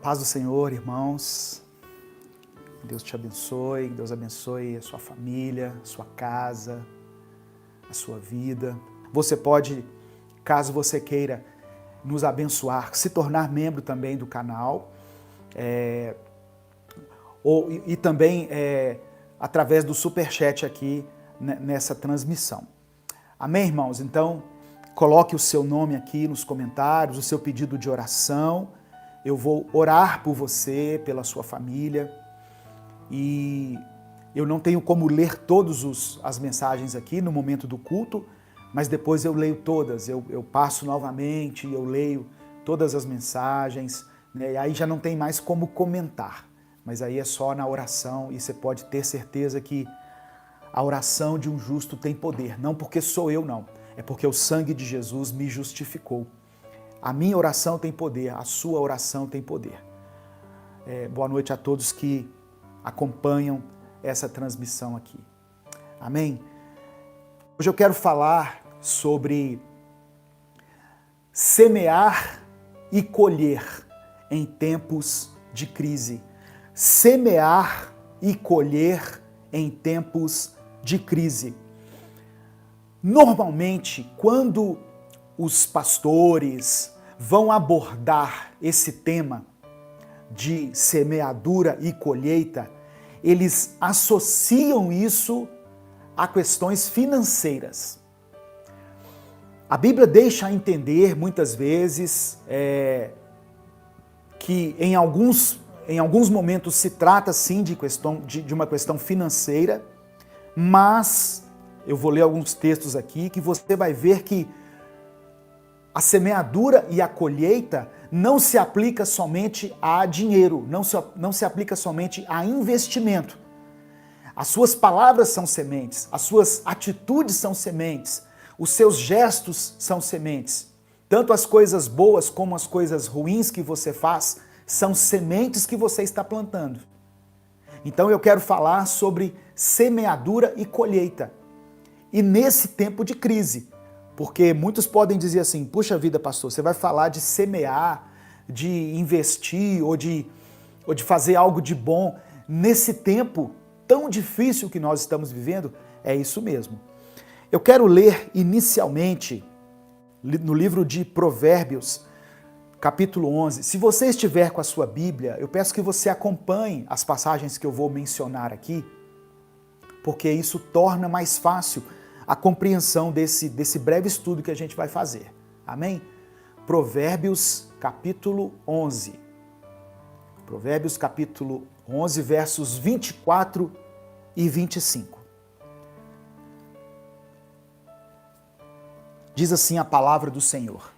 Paz do Senhor, irmãos. Deus te abençoe, Deus abençoe a sua família, a sua casa, a sua vida. Você pode, caso você queira nos abençoar, se tornar membro também do canal e também através do superchat aqui nessa transmissão. Amém, irmãos? Então, coloque o seu nome aqui nos comentários, o seu pedido de oração. Eu vou orar por você, pela sua família. E eu não tenho como ler todas as mensagens aqui no momento do culto, mas depois eu leio todas. Eu passo novamente, eu leio todas as mensagens, né? E aí já não tem mais como comentar. Mas aí é só na oração e você pode ter certeza que a oração de um justo tem poder. Não porque sou eu, não. É porque o sangue de Jesus me justificou. A minha oração tem poder, a sua oração tem poder. Boa noite a todos que acompanham essa transmissão aqui. Amém? Hoje eu quero falar sobre semear e colher em tempos de crise. Semear e colher em tempos de crise. Normalmente, quando os pastores vão abordar esse tema de semeadura e colheita, eles associam isso a questões financeiras. A Bíblia deixa a entender, muitas vezes, que em alguns momentos se trata, sim, de uma questão financeira, mas eu vou ler alguns textos aqui que você vai ver que a semeadura e a colheita não se aplica somente a dinheiro, não se aplica somente a investimento. As suas palavras são sementes, as suas atitudes são sementes, os seus gestos são sementes. Tanto as coisas boas como as coisas ruins que você faz são sementes que você está plantando. Então eu quero falar sobre semeadura e colheita. E nesse tempo de crise, porque muitos podem dizer assim, puxa vida, pastor, você vai falar de semear, de investir ou de fazer algo de bom. Nesse tempo tão difícil que nós estamos vivendo, é isso mesmo. Eu quero ler inicialmente no livro de Provérbios, capítulo 11. Se você estiver com a sua Bíblia, eu peço que você acompanhe as passagens que eu vou mencionar aqui, porque isso torna mais fácil a compreensão desse breve estudo que a gente vai fazer. Amém? Provérbios capítulo 11. Provérbios capítulo 11, versos 24 e 25. Diz assim a palavra do Senhor: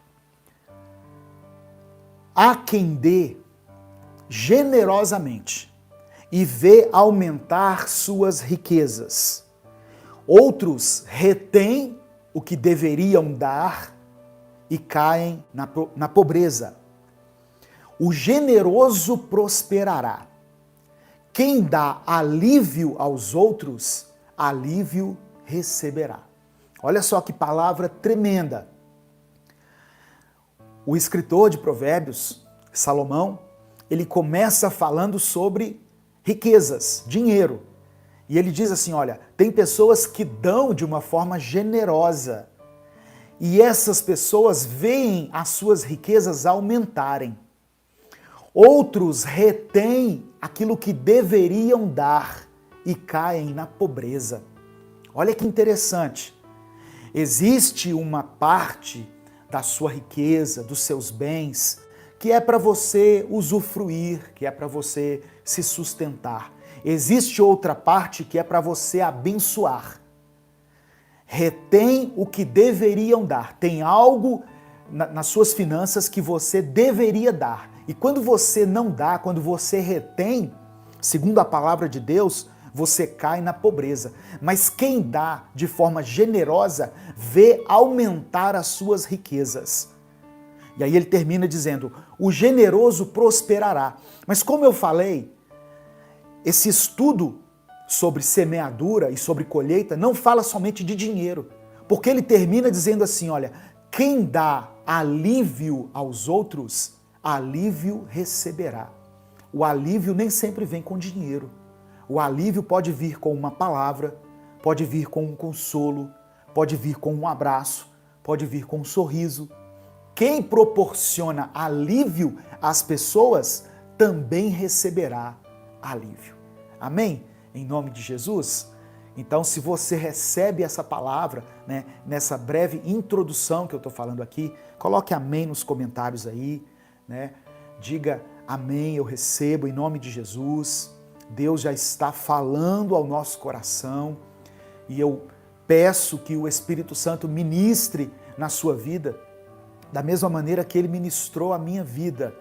há quem dê generosamente e vê aumentar suas riquezas. Outros retêm o que deveriam dar e caem na pobreza. O generoso prosperará. Quem dá alívio aos outros, alívio receberá. Olha só que palavra tremenda. O escritor de Provérbios, Salomão, ele começa falando sobre riquezas, dinheiro. E ele diz assim, olha, tem pessoas que dão de uma forma generosa e essas pessoas veem as suas riquezas aumentarem. Outros retêm aquilo que deveriam dar e caem na pobreza. Olha que interessante. Existe uma parte da sua riqueza, dos seus bens, que é para você usufruir, que é para você se sustentar. Existe outra parte que é para você abençoar. Retém o que deveriam dar. Tem algo nas suas finanças que você deveria dar. E quando você não dá, quando você retém, segundo a palavra de Deus, você cai na pobreza. Mas quem dá de forma generosa vê aumentar as suas riquezas. E aí ele termina dizendo, o generoso prosperará. Mas como eu falei, esse estudo sobre semeadura e sobre colheita não fala somente de dinheiro, porque ele termina dizendo assim, olha, quem dá alívio aos outros, alívio receberá. O alívio nem sempre vem com dinheiro. O alívio pode vir com uma palavra, pode vir com um consolo, pode vir com um abraço, pode vir com um sorriso. Quem proporciona alívio às pessoas também receberá alívio. Amém? Em nome de Jesus? Então, se você recebe essa palavra, né, nessa breve introdução que eu estou falando aqui, coloque amém nos comentários aí, né? Diga amém, eu recebo em nome de Jesus. Deus já está falando ao nosso coração e eu peço que o Espírito Santo ministre na sua vida da mesma maneira que ele ministrou a minha vida.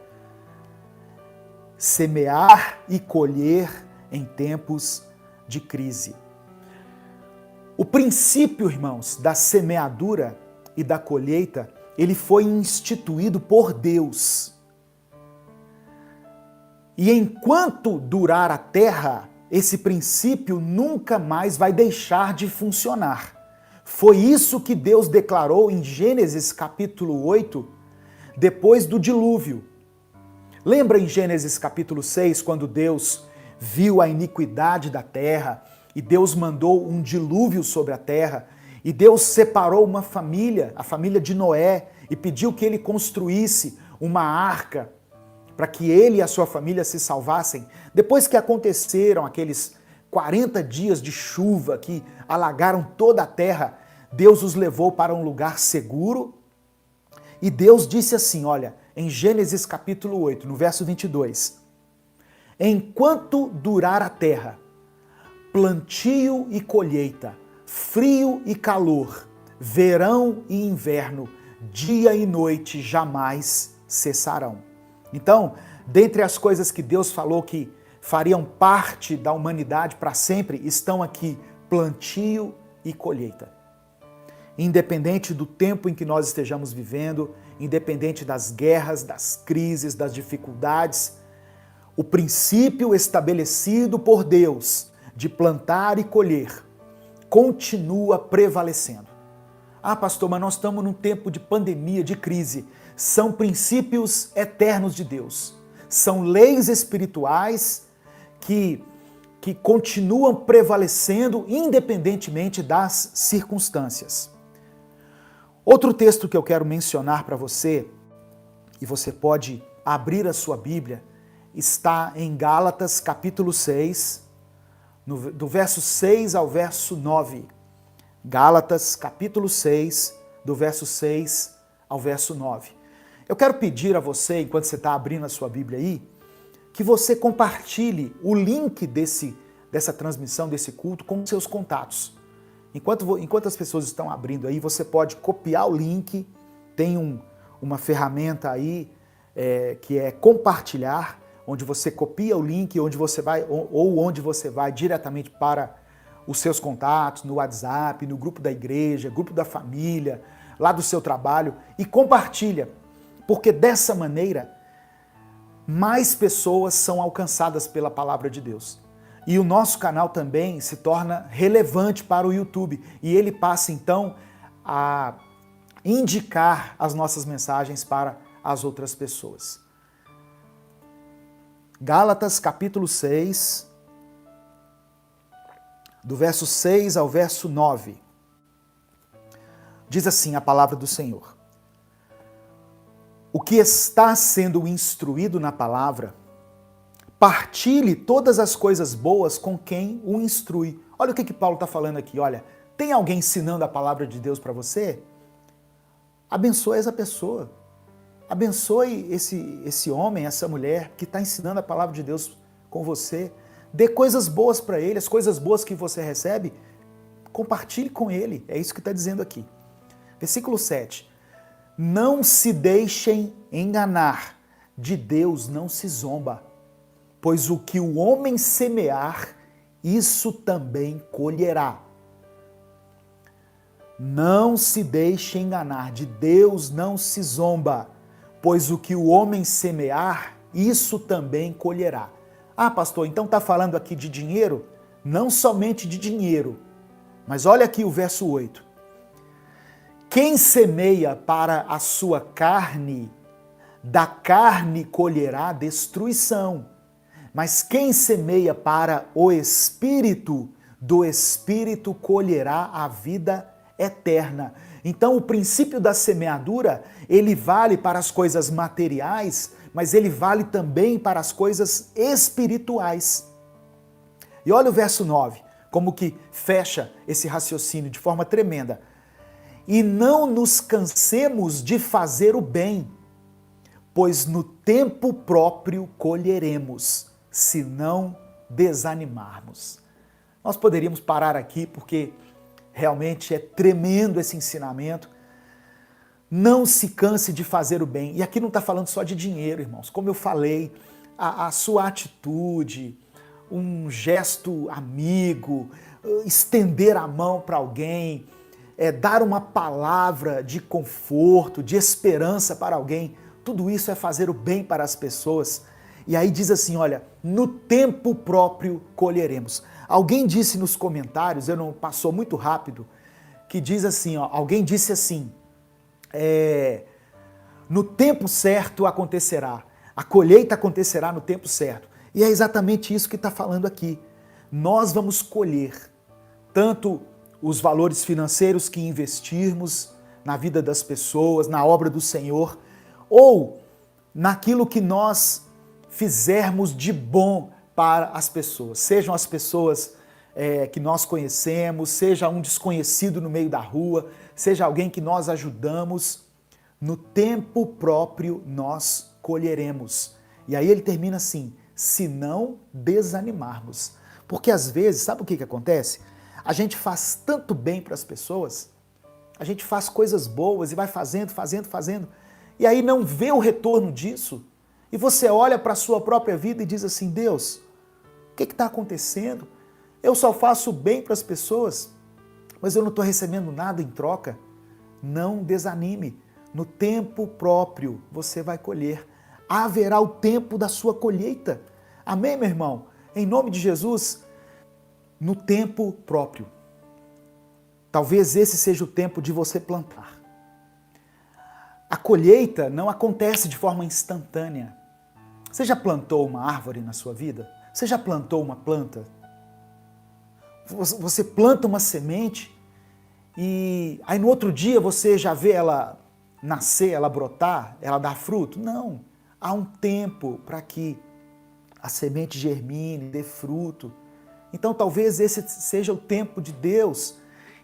Semear e colher em tempos de crise. O princípio, irmãos, da semeadura e da colheita, ele foi instituído por Deus. E enquanto durar a terra, esse princípio nunca mais vai deixar de funcionar. Foi isso que Deus declarou em Gênesis capítulo 8, depois do dilúvio. Lembra em Gênesis capítulo 6, quando Deus viu a iniquidade da terra e Deus mandou um dilúvio sobre a terra e Deus separou uma família, a família de Noé, e pediu que ele construísse uma arca para que ele e a sua família se salvassem. Depois que aconteceram aqueles 40 dias de chuva que alagaram toda a terra, Deus os levou para um lugar seguro e Deus disse assim, olha, em Gênesis capítulo 8, no verso 22, enquanto durar a terra, plantio e colheita, frio e calor, verão e inverno, dia e noite jamais cessarão. Então, dentre as coisas que Deus falou que fariam parte da humanidade para sempre, estão aqui plantio e colheita. Independente do tempo em que nós estejamos vivendo, independente das guerras, das crises, das dificuldades, o princípio estabelecido por Deus de plantar e colher continua prevalecendo. Ah, pastor, mas nós estamos num tempo de pandemia, de crise. São princípios eternos de Deus. São leis espirituais que continuam prevalecendo independentemente das circunstâncias. Outro texto que eu quero mencionar para você, e você pode abrir a sua Bíblia, está em Gálatas capítulo 6, do verso 6 ao verso 9. Gálatas capítulo 6, do verso 6 ao verso 9. Eu quero pedir a você, enquanto você está abrindo a sua Bíblia aí, que você compartilhe o link dessa transmissão, desse culto, com seus contatos. Enquanto as pessoas estão abrindo aí, você pode copiar o link, tem uma ferramenta aí que é compartilhar, onde você copia o link, onde você vai diretamente para os seus contatos, no WhatsApp, no grupo da igreja, grupo da família, lá do seu trabalho, e compartilha, porque dessa maneira mais pessoas são alcançadas pela palavra de Deus. E o nosso canal também se torna relevante para o YouTube. E ele passa então a indicar as nossas mensagens para as outras pessoas. Gálatas capítulo 6, do verso 6 ao verso 9. Diz assim a palavra do Senhor. O que está sendo instruído na palavra, partilhe todas as coisas boas com quem o instrui. Olha o que Paulo está falando aqui. Olha, tem alguém ensinando a palavra de Deus para você? Abençoe essa pessoa. Abençoe esse homem, essa mulher que está ensinando a palavra de Deus com você. Dê coisas boas para ele, as coisas boas que você recebe, compartilhe com ele. É isso que está dizendo aqui. Versículo 7. Não se deixem enganar, de Deus não se zomba. Pois o que o homem semear, isso também colherá. Não se deixe enganar, de Deus não se zomba, pois o que o homem semear, isso também colherá. Ah, pastor, então está falando aqui de dinheiro? Não somente de dinheiro, mas olha aqui o verso 8. Quem semeia para a sua carne, Da carne colherá destruição, mas quem semeia para o Espírito, do Espírito colherá a vida eterna. Então o princípio da semeadura, ele vale para as coisas materiais, mas ele vale também para as coisas espirituais. E olha o verso 9, como que fecha esse raciocínio de forma tremenda. E não nos cansemos de fazer o bem, pois no tempo próprio colheremos, se não desanimarmos. Nós poderíamos parar aqui porque realmente é tremendo esse ensinamento. Não se canse de fazer o bem. E aqui não está falando só de dinheiro, irmãos. Como eu falei, a sua atitude, um gesto amigo, estender a mão para alguém, dar uma palavra de conforto, de esperança para alguém, tudo isso é fazer o bem para as pessoas. E aí diz assim, olha, no tempo próprio colheremos. Alguém disse nos comentários, passou muito rápido, que diz assim, ó, alguém disse assim, no tempo certo acontecerá, a colheita acontecerá no tempo certo. E é exatamente isso que está falando aqui. Nós vamos colher tanto os valores financeiros que investirmos na vida das pessoas, na obra do Senhor, ou naquilo que nós fizermos de bom para as pessoas. Sejam as pessoas que nós conhecemos, seja um desconhecido no meio da rua, seja alguém que nós ajudamos, no tempo próprio nós colheremos. E aí ele termina assim, se não desanimarmos. Porque às vezes, sabe o que acontece? A gente faz tanto bem para as pessoas, a gente faz coisas boas e vai fazendo, e aí não vê o retorno disso, e você olha para a sua própria vida e diz assim, Deus, o que está acontecendo? Eu só faço bem para as pessoas, mas eu não estou recebendo nada em troca. Não desanime, no tempo próprio você vai colher. Haverá o tempo da sua colheita. Amém, meu irmão? Em nome de Jesus, no tempo próprio. Talvez esse seja o tempo de você plantar. A colheita não acontece de forma instantânea. Você já plantou uma árvore na sua vida? Você já plantou uma planta? Você planta uma semente e aí no outro dia você já vê ela nascer, ela brotar, ela dar fruto? Não. Há um tempo para que a semente germine, dê fruto. Então talvez esse seja o tempo de Deus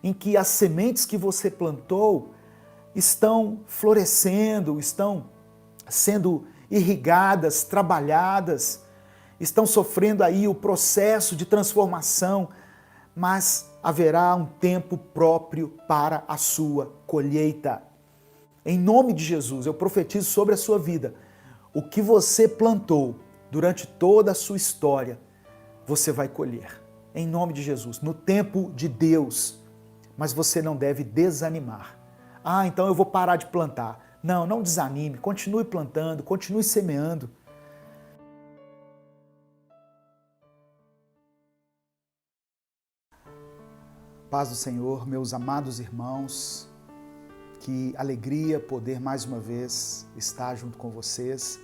em que as sementes que você plantou estão florescendo, estão sendo irrigadas, trabalhadas, estão sofrendo aí o processo de transformação, mas haverá um tempo próprio para a sua colheita. Em nome de Jesus, eu profetizo sobre a sua vida. O que você plantou durante toda a sua história, você vai colher. Em nome de Jesus, no tempo de Deus. Mas você não deve desanimar. Ah, então eu vou parar de plantar. Não, não desanime. Continue plantando, continue semeando. Paz do Senhor, meus amados irmãos. Que alegria poder mais uma vez estar junto com vocês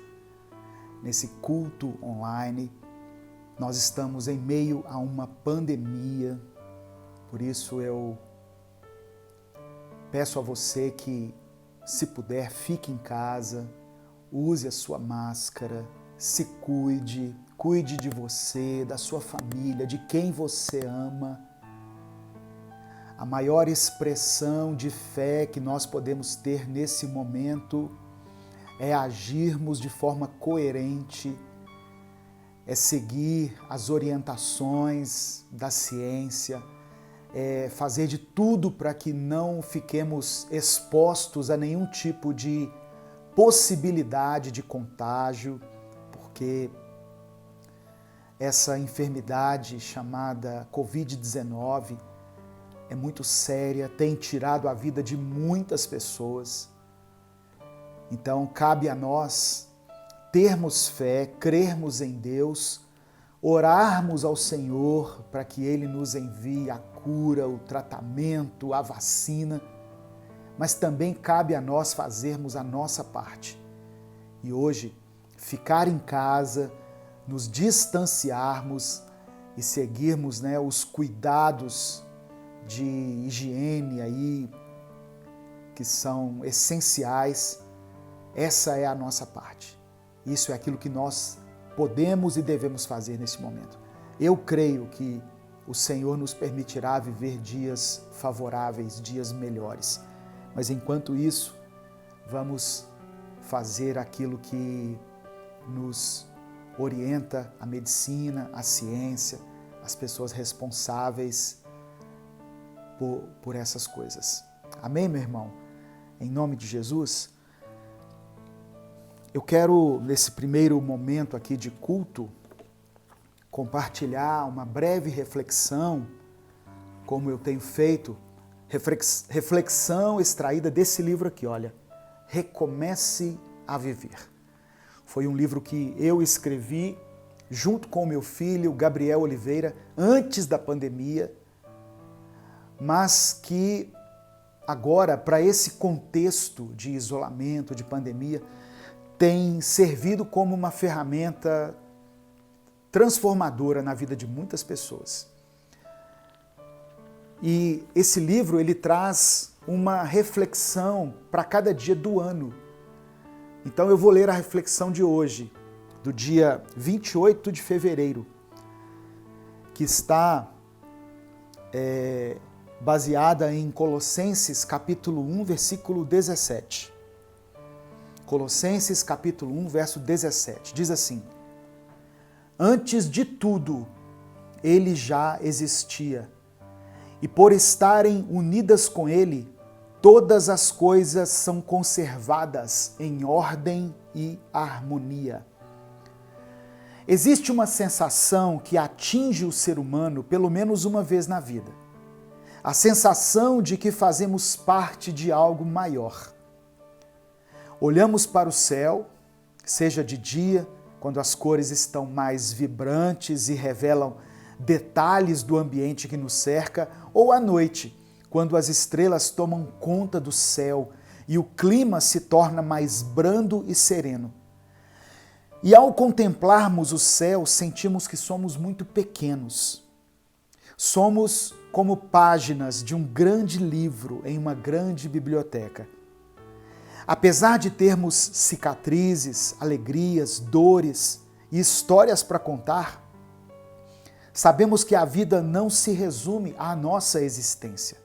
nesse culto online. Nós estamos em meio a uma pandemia, por isso eu peço a você que, se puder, fique em casa, use a sua máscara, se cuide, cuide de você, da sua família, de quem você ama. A maior expressão de fé que nós podemos ter nesse momento é agirmos de forma coerente, é seguir as orientações da ciência, é fazer de tudo para que não fiquemos expostos a nenhum tipo de possibilidade de contágio, porque essa enfermidade chamada Covid-19 é muito séria, tem tirado a vida de muitas pessoas. Então, cabe a nós termos fé, crermos em Deus, orarmos ao Senhor para que Ele nos envie a cura, o tratamento, a vacina, mas também cabe a nós fazermos a nossa parte. e hoje ficar em casa, nos distanciarmos e seguirmos, né, os cuidados de higiene aí que são essenciais, essa é a nossa parte. Isso é aquilo que nós podemos e devemos fazer nesse momento. Eu creio que o Senhor nos permitirá viver dias favoráveis, dias melhores. Mas enquanto isso, vamos fazer aquilo que nos orienta a medicina, a ciência, as pessoas responsáveis por essas coisas. Amém, meu irmão? Em nome de Jesus, eu quero, nesse primeiro momento aqui de culto, compartilhar uma breve reflexão, como eu tenho feito, reflexão extraída desse livro aqui, olha, Recomece a Viver. Foi um livro que eu escrevi junto com o meu filho, Gabriel Oliveira, antes da pandemia, mas que agora, para esse contexto de isolamento, de pandemia, tem servido como uma ferramenta transformadora na vida de muitas pessoas. E esse livro, ele traz uma reflexão para cada dia do ano. Então eu vou ler a reflexão de hoje, do dia 28 de fevereiro, que está baseada em Colossenses capítulo 1, versículo 17. Colossenses capítulo 1, verso 17, diz assim: Antes de tudo, ele já existia, e por estarem unidas com ele, todas as coisas são conservadas em ordem e harmonia. Existe uma sensação que atinge o ser humano pelo menos uma vez na vida. A sensação de que fazemos parte de algo maior. Olhamos para o céu, seja de dia, quando as cores estão mais vibrantes e revelam detalhes do ambiente que nos cerca, ou à noite, quando as estrelas tomam conta do céu e o clima se torna mais brando e sereno. E ao contemplarmos o céu, sentimos que somos muito pequenos. Somos como páginas de um grande livro em uma grande biblioteca. Apesar de termos cicatrizes, alegrias, dores e histórias para contar, sabemos que a vida não se resume à nossa existência.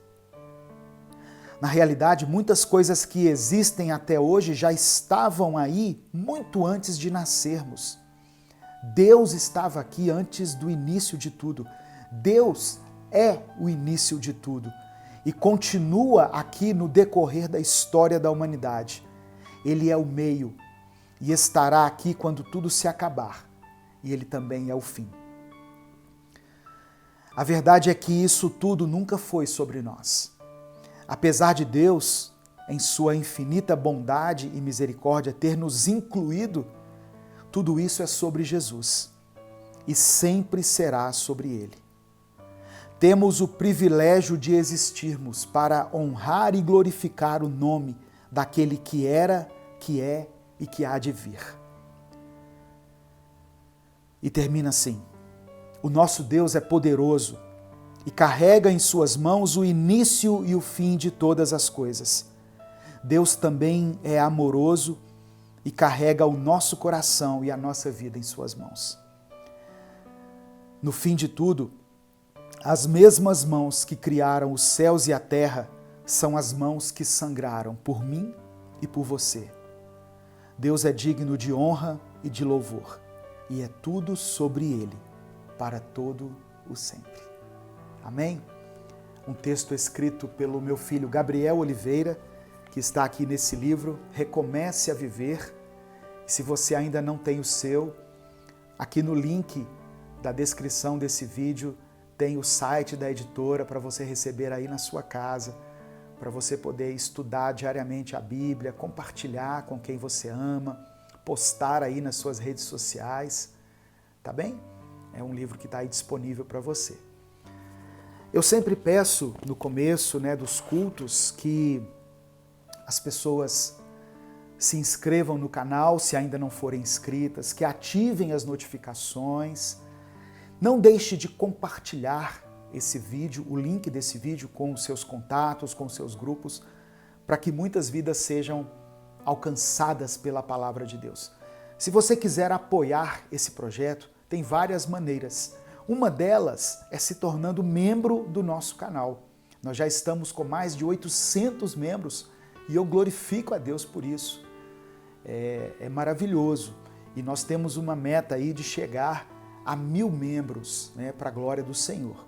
Na realidade, muitas coisas que existem até hoje já estavam aí muito antes de nascermos. Deus estava aqui antes do início de tudo. Deus é o início de tudo e continua aqui no decorrer da história da humanidade. Ele é o meio e estará aqui quando tudo se acabar. E ele também é o fim. A verdade é que isso tudo nunca foi sobre nós. Apesar de Deus, em sua infinita bondade e misericórdia, ter nos incluído, tudo isso é sobre Jesus e sempre será sobre Ele. Temos o privilégio de existirmos para honrar e glorificar o nome daquele que era, que é e que há de vir. E termina assim: o nosso Deus é poderoso e carrega em suas mãos o início e o fim de todas as coisas. Deus também é amoroso e carrega o nosso coração e a nossa vida em suas mãos. No fim de tudo, as mesmas mãos que criaram os céus e a terra são as mãos que sangraram por mim e por você. Deus é digno de honra e de louvor, e é tudo sobre Ele, para todo o sempre. Amém? Um texto escrito pelo meu filho Gabriel Oliveira, que está aqui nesse livro, Recomece a Viver. E se você ainda não tem o seu, aqui no link da descrição desse vídeo tem o site da editora para você receber aí na sua casa, para você poder estudar diariamente a Bíblia, compartilhar com quem você ama, postar aí nas suas redes sociais, tá bem? É um livro que está aí disponível para você. Eu sempre peço no começo, dos cultos que as pessoas se inscrevam no canal se ainda não forem inscritas, que ativem as notificações. Não deixe de compartilhar esse vídeo, o link desse vídeo com os seus contatos, com os seus grupos, para que muitas vidas sejam alcançadas pela palavra de Deus. Se você quiser apoiar esse projeto, tem várias maneiras. Uma delas é se tornando membro do nosso canal. Nós já estamos com mais de 800 membros e eu glorifico a Deus por isso. É maravilhoso. E nós temos uma meta aí de chegar a 1000 membros, né, para a glória do Senhor.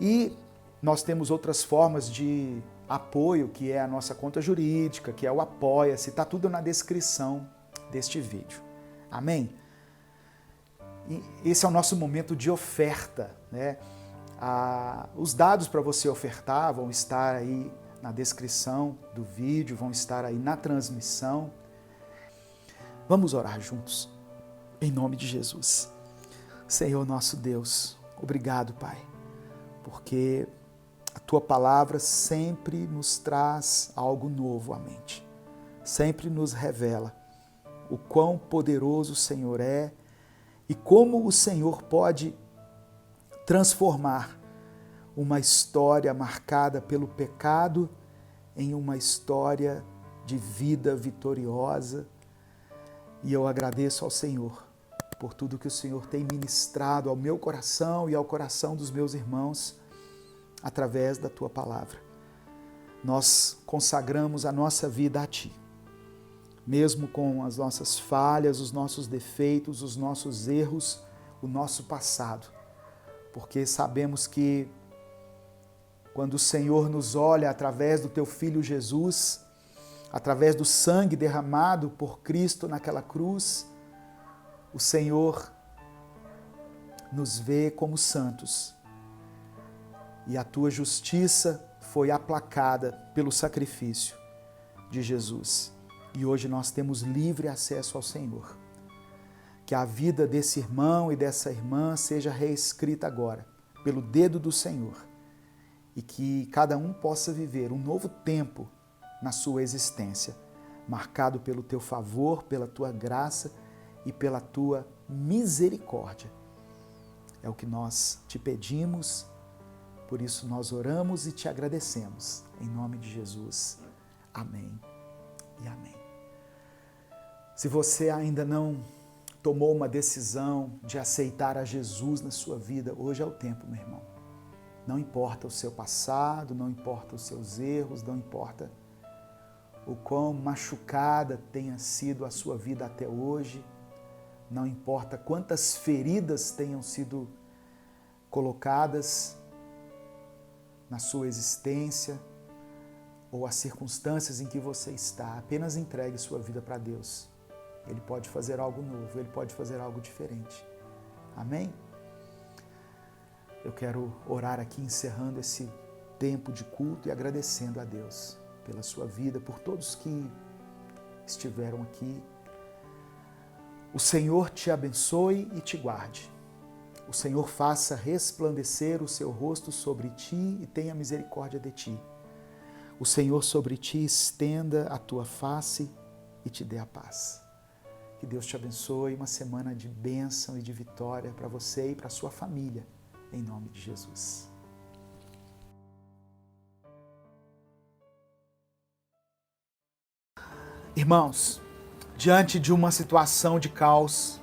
E nós temos outras formas de apoio, que é a nossa conta jurídica, que é o Apoia-se, está tudo na descrição deste vídeo. Amém? E esse é o nosso momento de oferta, né? Os dados para você ofertar vão estar aí na descrição do vídeo, vão estar aí na transmissão. Vamos orar juntos, em nome de Jesus. Senhor nosso Deus, obrigado, Pai, porque a Tua palavra sempre nos traz algo novo à mente, sempre nos revela o quão poderoso o Senhor é e como o Senhor pode transformar uma história marcada pelo pecado em uma história de vida vitoriosa. E eu agradeço ao Senhor por tudo que o Senhor tem ministrado ao meu coração e ao coração dos meus irmãos através da Tua palavra. Nós consagramos a nossa vida a Ti, mesmo com as nossas falhas, os nossos defeitos, os nossos erros, o nosso passado, porque sabemos que quando o Senhor nos olha através do Teu Filho Jesus, através do sangue derramado por Cristo naquela cruz, o Senhor nos vê como santos e a Tua justiça foi aplacada pelo sacrifício de Jesus. E hoje nós temos livre acesso ao Senhor. Que a vida desse irmão e dessa irmã seja reescrita agora, pelo dedo do Senhor, e que cada um possa viver um novo tempo na sua existência, marcado pelo Teu favor, pela Tua graça e pela Tua misericórdia. É o que nós Te pedimos, por isso nós oramos e Te agradecemos. Em nome de Jesus. Amém e amém. Se você ainda não tomou uma decisão de aceitar a Jesus na sua vida, hoje é o tempo, meu irmão. Não importa o seu passado, não importa os seus erros, não importa o quão machucada tenha sido a sua vida até hoje, não importa quantas feridas tenham sido colocadas na sua existência ou as circunstâncias em que você está, apenas entregue sua vida para Deus. Ele pode fazer algo novo, Ele pode fazer algo diferente. Amém? Eu quero orar aqui, encerrando esse tempo de culto e agradecendo a Deus pela sua vida, por todos que estiveram aqui. O Senhor te abençoe e te guarde. O Senhor faça resplandecer o seu rosto sobre ti e tenha misericórdia de ti. O Senhor sobre ti estenda a tua face e te dê a paz. Que Deus te abençoe, uma semana de bênção e de vitória para você e para a sua família, em nome de Jesus. Irmãos, diante de uma situação de caos,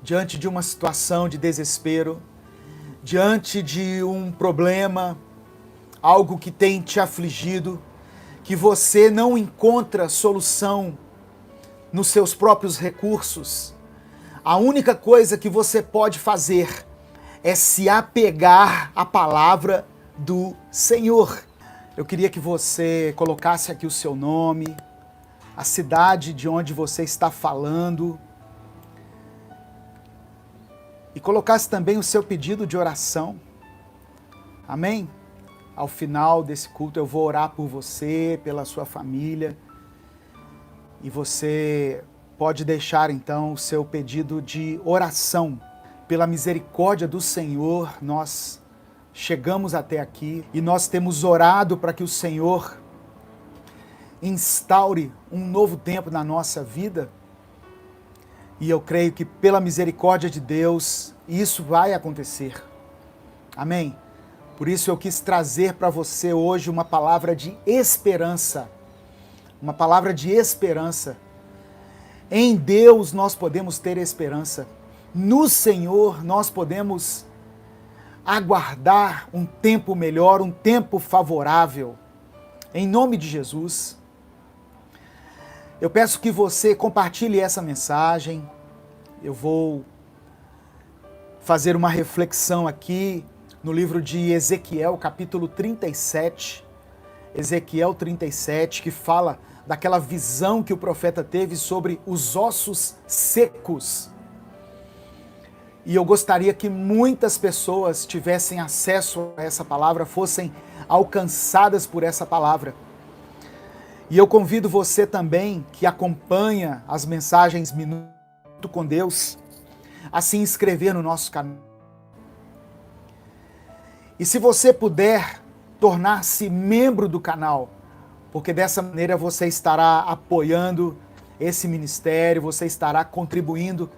diante de uma situação de desespero, diante de um problema, algo que tem te afligido, que você não encontra solução nos seus próprios recursos, a única coisa que você pode fazer é se apegar à palavra do Senhor. Eu queria que você colocasse aqui o seu nome, a cidade de onde você está falando e colocasse também o seu pedido de oração. Amém? Ao final desse culto eu vou orar por você, pela sua família, e você pode deixar então o seu pedido de oração. Pela misericórdia do Senhor, nós chegamos até aqui e nós temos orado para que o Senhor instaure um novo tempo na nossa vida. E eu creio que pela misericórdia de Deus, isso vai acontecer. Amém? Por isso eu quis trazer para você hoje uma palavra de esperança. Uma palavra de esperança. Em Deus nós podemos ter esperança. No Senhor nós podemos aguardar um tempo melhor, um tempo favorável. Em nome de Jesus. Eu peço que você compartilhe essa mensagem. Eu vou fazer uma reflexão aqui no livro de Ezequiel, capítulo 37. Ezequiel 37, que fala daquela visão que o profeta teve sobre os ossos secos. E eu gostaria que muitas pessoas tivessem acesso a essa palavra, fossem alcançadas por essa palavra. E eu convido você também, que acompanha as mensagens Minuto com Deus, a se inscrever no nosso canal. E se você puder tornar-se membro do canal, porque dessa maneira você estará apoiando esse ministério, você estará contribuindo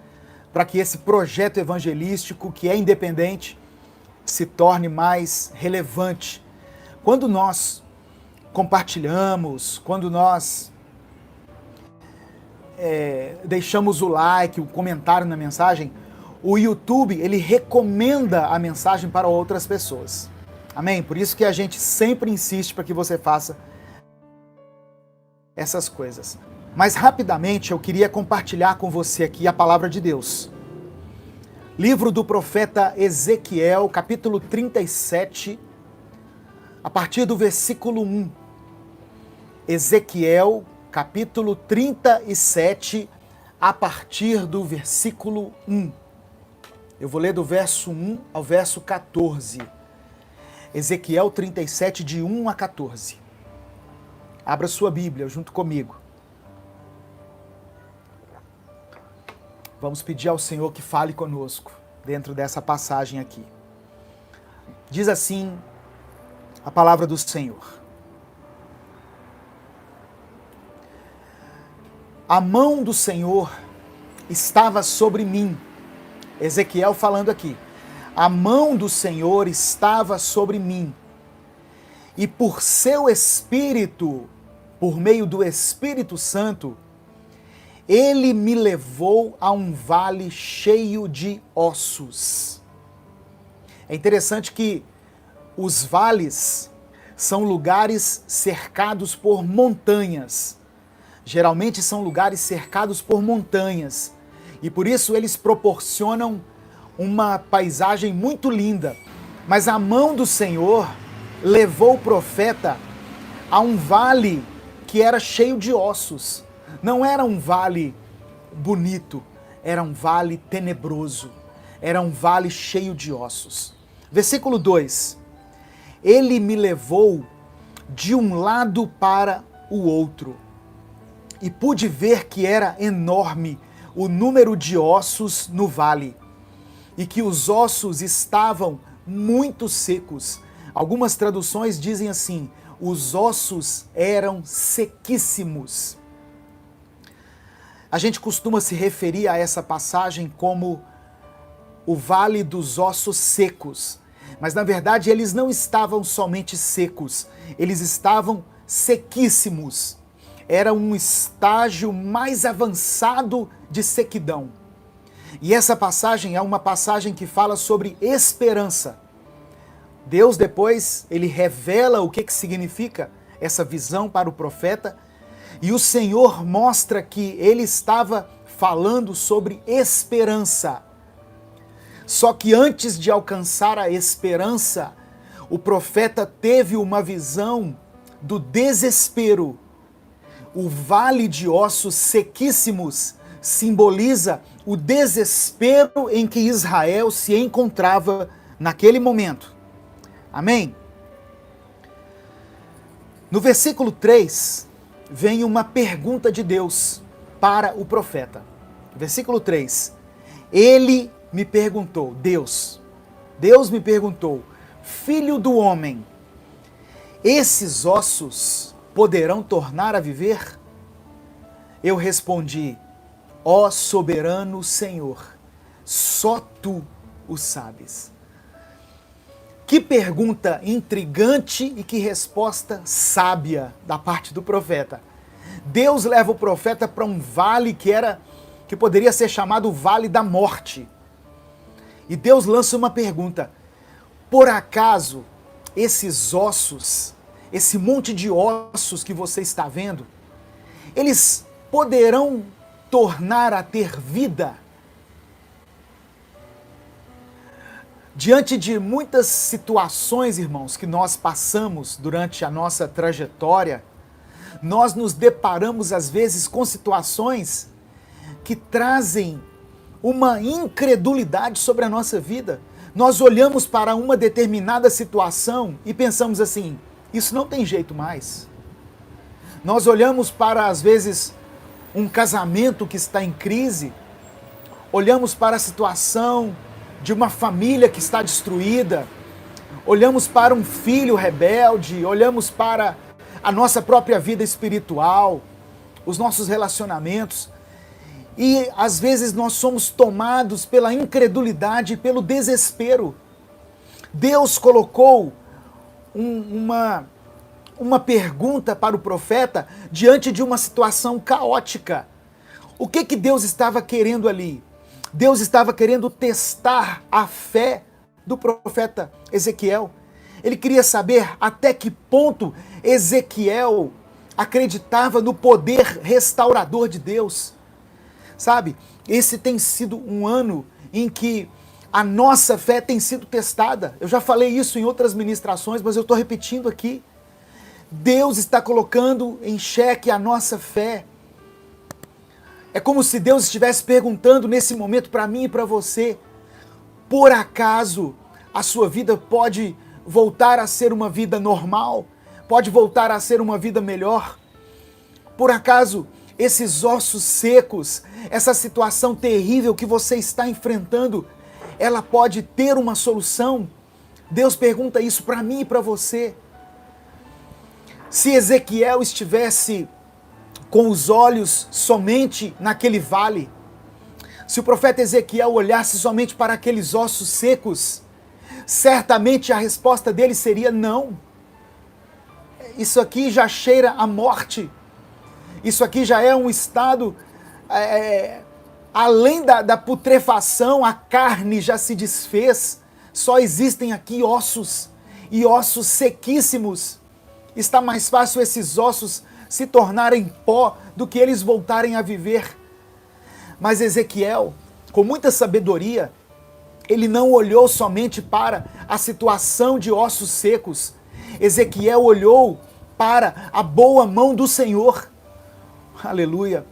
para que esse projeto evangelístico, que é independente, se torne mais relevante. Quando nós compartilhamos, quando nós deixamos o like, o comentário na mensagem, o YouTube, ele recomenda a mensagem para outras pessoas. Amém? Por isso que a gente sempre insiste para que você faça essas coisas. Mas rapidamente eu queria compartilhar com você aqui a palavra de Deus. Livro do profeta Ezequiel, capítulo 37, a partir do versículo 1. Ezequiel, capítulo 37, a partir do versículo 1. Eu vou ler do verso 1 ao verso 14. Ezequiel 37, de 1 a 14. Abra sua Bíblia junto comigo. Vamos pedir ao Senhor que fale conosco dentro dessa passagem aqui. Diz assim a palavra do Senhor. A mão do Senhor estava sobre mim. Ezequiel falando aqui. A mão do Senhor estava sobre mim. E por seu Espírito, por meio do Espírito Santo, ele me levou a um vale cheio de ossos. É interessante que os vales são lugares cercados por montanhas. Geralmente são lugares cercados por montanhas. E por isso eles proporcionam uma paisagem muito linda. Mas a mão do Senhor levou o profeta a um vale que era cheio de ossos. Não era um vale bonito, era um vale tenebroso. Era um vale cheio de ossos. Versículo 2. Ele me levou de um lado para o outro. E pude ver que era enorme o número de ossos no vale, e que os ossos estavam muito secos. Algumas traduções dizem assim: os ossos eram sequíssimos. A gente costuma se referir a essa passagem como o vale dos ossos secos, mas na verdade eles não estavam somente secos, eles estavam sequíssimos. Era um estágio mais avançado de sequidão. E essa passagem é uma passagem que fala sobre esperança. Deus depois, ele revela o que significa essa visão para o profeta, e o Senhor mostra que ele estava falando sobre esperança. Só que antes de alcançar a esperança, o profeta teve uma visão do desespero. O vale de ossos sequíssimos simboliza o desespero em que Israel se encontrava naquele momento. Amém? No versículo 3, vem uma pergunta de Deus para o profeta. Versículo 3. Ele me perguntou, Deus me perguntou, filho do homem, esses ossos poderão tornar a viver? Eu respondi: ó soberano Senhor, só tu o sabes. Que pergunta intrigante e que resposta sábia da parte do profeta. Deus leva o profeta para um vale que poderia ser chamado o Vale da Morte. E Deus lança uma pergunta: por acaso esses ossos, esse monte de ossos que você está vendo, eles poderão tornar a ter vida? Diante de muitas situações, irmãos, que nós passamos durante a nossa trajetória, nós nos deparamos às vezes com situações que trazem uma incredulidade sobre a nossa vida. Nós olhamos para uma determinada situação e pensamos assim: isso não tem jeito mais. Nós olhamos para, às vezes, um casamento que está em crise, olhamos para a situação de uma família que está destruída, olhamos para um filho rebelde, olhamos para a nossa própria vida espiritual, os nossos relacionamentos, e às vezes nós somos tomados pela incredulidade e pelo desespero. Deus colocou uma pergunta para o profeta diante de uma situação caótica. O que Deus estava querendo ali? Deus estava querendo testar a fé do profeta Ezequiel. Ele queria saber até que ponto Ezequiel acreditava no poder restaurador de Deus. Sabe, esse tem sido um ano em que a nossa fé tem sido testada. Eu já falei isso em outras ministrações, mas eu estou repetindo aqui. Deus está colocando em xeque a nossa fé. É como se Deus estivesse perguntando nesse momento para mim e para você: por acaso a sua vida pode voltar a ser uma vida normal? Pode voltar a ser uma vida melhor? Por acaso esses ossos secos, essa situação terrível que você está enfrentando, ela pode ter uma solução? Deus pergunta isso para mim e para você. Se Ezequiel estivesse com os olhos somente naquele vale, se o profeta Ezequiel olhasse somente para aqueles ossos secos, certamente a resposta dele seria não. Isso aqui já cheira a morte. Isso aqui já é um estado, além da putrefação, a carne já se desfez, só existem aqui ossos, e ossos sequíssimos. Está mais fácil esses ossos se tornarem pó do que eles voltarem a viver. Mas Ezequiel, com muita sabedoria, ele não olhou somente para a situação de ossos secos. Ezequiel olhou para a boa mão do Senhor. Aleluia.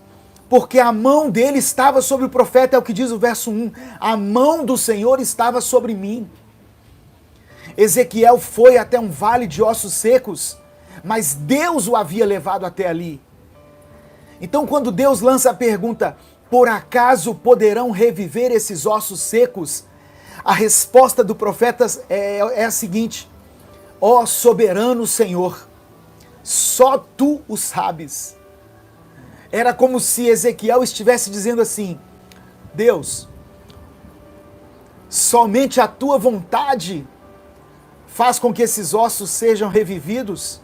Porque a mão dele estava sobre o profeta, é o que diz o verso 1. A mão do Senhor estava sobre mim. Ezequiel foi até um vale de ossos secos, mas Deus o havia levado até ali. Então, quando Deus lança a pergunta: por acaso poderão reviver esses ossos secos? A resposta do profeta é a seguinte: ó soberano Senhor, só tu o sabes. Era como se Ezequiel estivesse dizendo assim: Deus, somente a tua vontade faz com que esses ossos sejam revividos.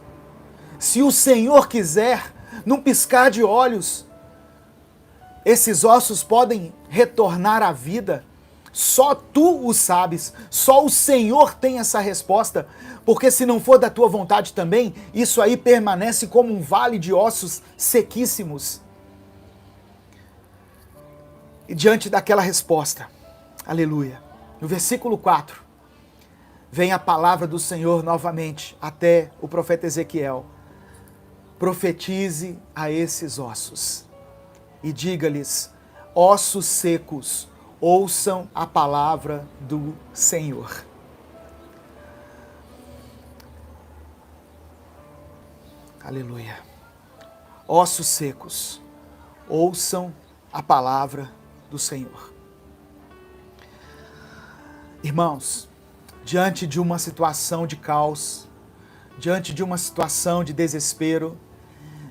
Se o Senhor quiser, num piscar de olhos, esses ossos podem retornar à vida. Só tu o sabes, só o Senhor tem essa resposta, porque se não for da tua vontade também, isso aí permanece como um vale de ossos sequíssimos. E diante daquela resposta, aleluia, no versículo 4, vem a palavra do Senhor novamente até o profeta Ezequiel: profetize a esses ossos e diga-lhes: ossos secos, ouçam a palavra do Senhor. Aleluia. Ossos secos, ouçam a palavra do Senhor. Irmãos, diante de uma situação de caos, diante de uma situação de desespero,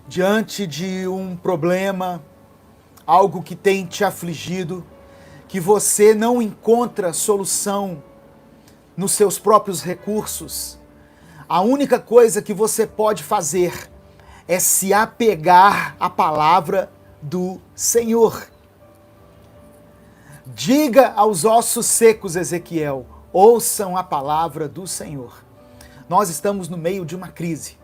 diante de um problema, algo que tem te afligido, que você não encontra solução nos seus próprios recursos, a única coisa que você pode fazer é se apegar à palavra do Senhor. Diga aos ossos secos, Ezequiel, ouçam a palavra do Senhor. Nós estamos no meio de uma crise.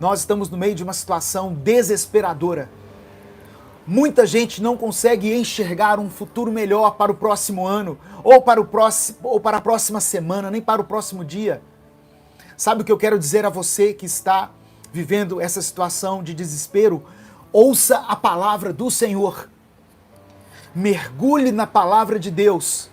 Nós estamos no meio de uma situação desesperadora. Muita gente não consegue enxergar um futuro melhor para o próximo ano, ou para a próxima semana, nem para o próximo dia. Sabe o que eu quero dizer a você que está vivendo essa situação de desespero? Ouça a palavra do Senhor. Mergulhe na palavra de Deus.